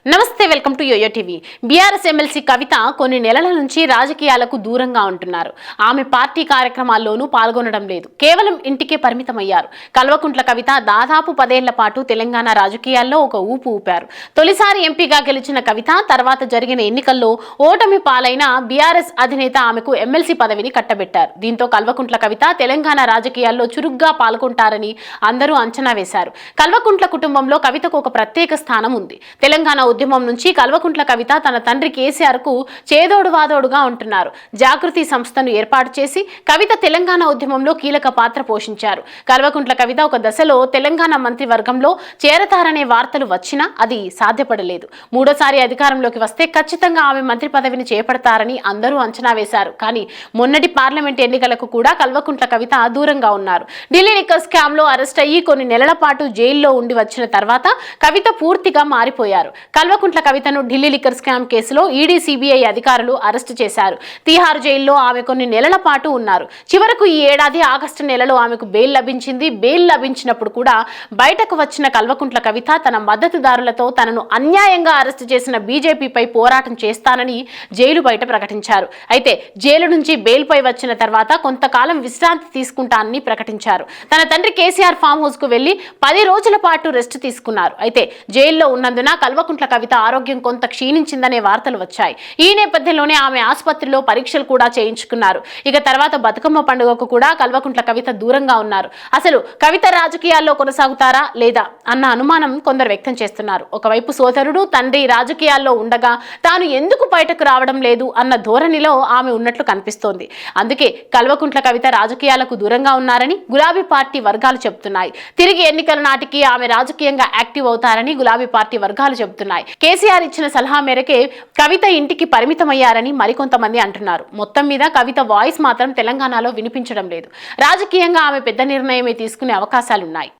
నమస్తే, welcome to YOYO TV. BRS MLC Kavitha కొన్ని నెలల నుంచి రాజకీయాలకు దూరంగా ఉంటున్నారు. ఆమె పార్టీ కార్యక్రమాల్లోనూ పాల్గొనడం లేదు. కేవలం ఇంటికే పరిమితమయ్యారు. కల్వకుంట్ల కవిత దాదాపు 10 ఏళ్ల పాటు తెలంగాణ రాజకీయాల్లో ఒక ఊపు ఊపారు. తొలిసారి ఎంపీగా గెలిచిన కవిత తర్వాత జరిగిన ఎన్నికల్లో ఓటమి పాలైన బీఆర్ఎస్ అధినేత ఆమెకు ఎమ్మెల్సీ పదవిని కట్టబెట్టారు. దీంతో కల్వకుంట్ల కవిత తెలంగాణ రాజకీయాల్లో చురుగ్గా పాల్గొంటారని అందరూ అంచనా వేశారు. కల్వకుంట్ల కుటుంబంలో కవితకు ఒక ప్రత్యేక స్థానం ఉంది. తెలంగాణ ఉద్యమం నుంచి కల్వకుంట్ల కవిత తన తండ్రి కేసీఆర్ కు చేదోడు వాదోడుగా ఉంటున్నారు. జాగృతి సంస్థను ఏర్పాటు చేసి కవిత తెలంగాణ ఉద్యమంలో కీలక పాత్ర పోషించారు. కల్వకుంట్ల కవిత ఒక దశలో తెలంగాణ మంత్రివర్గంలో చేరతారనే వార్తలు వచ్చినా అది సాధ్యపడలేదు. మూడోసారి అధికారంలోకి వస్తే ఖచ్చితంగా ఆమె మంత్రి పదవిని చేపడతారని అందరూ అంచనా వేశారు. కానీ మొన్నటి పార్లమెంట్ ఎన్నికలకు కూడా కల్వకుంట్ల కవిత దూరంగా ఉన్నారు. ఢిల్లీ లిక్కర్ స్కామ్ లో అరెస్ట్ అయ్యి కొన్ని నెలల పాటు జైల్లో ఉండి వచ్చిన తర్వాత కవిత పూర్తిగా మారిపోయారు. కల్వకుంట్ల కవితను ఢిల్లీ లిక్కర్ స్కామ్ కేసులో ఈడీ సిబిఐ అధికారులు అరెస్టు చేశారు. తిహార్ జైల్లో ఆమె కొన్ని నెలల పాటు ఉన్నారు. చివరకు ఈ ఏడాది ఆగస్టు నెలలో ఆమెకు బెయిల్ లభించింది. బెయిల్ లభించినప్పుడు కూడా బయటకు వచ్చిన కల్వకుంట్ల కవిత తన మద్దతుదారులతో తనను అన్యాయంగా అరెస్టు చేసిన బీజేపీపై పోరాటం చేస్తానని జైలు బయట ప్రకటించారు. అయితే జైలు నుంచి బెయిల్ పై వచ్చిన తర్వాత కొంతకాలం విశ్రాంతి తీసుకుంటానని ప్రకటించారు. తన తండ్రి కేసీఆర్ ఫామ్ హౌస్ కు వెళ్లి 10 రోజుల పాటు రెస్ట్ తీసుకున్నారు. అయితే జైల్లో ఉన్నందున కల్వకుంట్ల కవిత ఆరోగ్యం కొంత క్షీణించిందనే వార్తలు వచ్చాయి. ఈ నేపథ్యంలోనే ఆమె ఆసుపత్రిలో పరీక్షలు కూడా చేయించుకున్నారు. ఇక తర్వాత బతుకమ్మ పండుగకు కూడా కల్వకుంట్ల కవిత దూరంగా ఉన్నారు. అసలు కవిత రాజకీయాల్లో కొనసాగుతారా లేదా అన్న అనుమానం కొందరు వ్యక్తం చేస్తున్నారు. ఒకవైపు సోదరుడు తండ్రి రాజకీయాల్లో ఉండగా తాను ఎందుకు బయటకు రావడం లేదు అన్న ధోరణిలో ఆమె ఉన్నట్లు కనిపిస్తోంది. అందుకే కల్వకుంట్ల కవిత రాజకీయాలకు దూరంగా ఉన్నారని గులాబీ పార్టీ వర్గాలు చెబుతున్నాయి. తిరిగి ఎన్నికల నాటికి ఆమె రాజకీయంగా యాక్టివ్ అవుతారని గులాబీ పార్టీ వర్గాలు చెబుతున్నాయి. కేసీఆర్ ఇచ్చిన సలహా మేరకే కవిత ఇంటికి పరిమితమయ్యారని మరికొంతమంది అంటున్నారు. మొత్తం మీద కవిత వాయిస్ మాత్రం తెలంగాణలో వినిపించడం లేదు. రాజకీయంగా ఆమె పెద్ద నిర్ణయమే తీసుకునే అవకాశాలున్నాయి.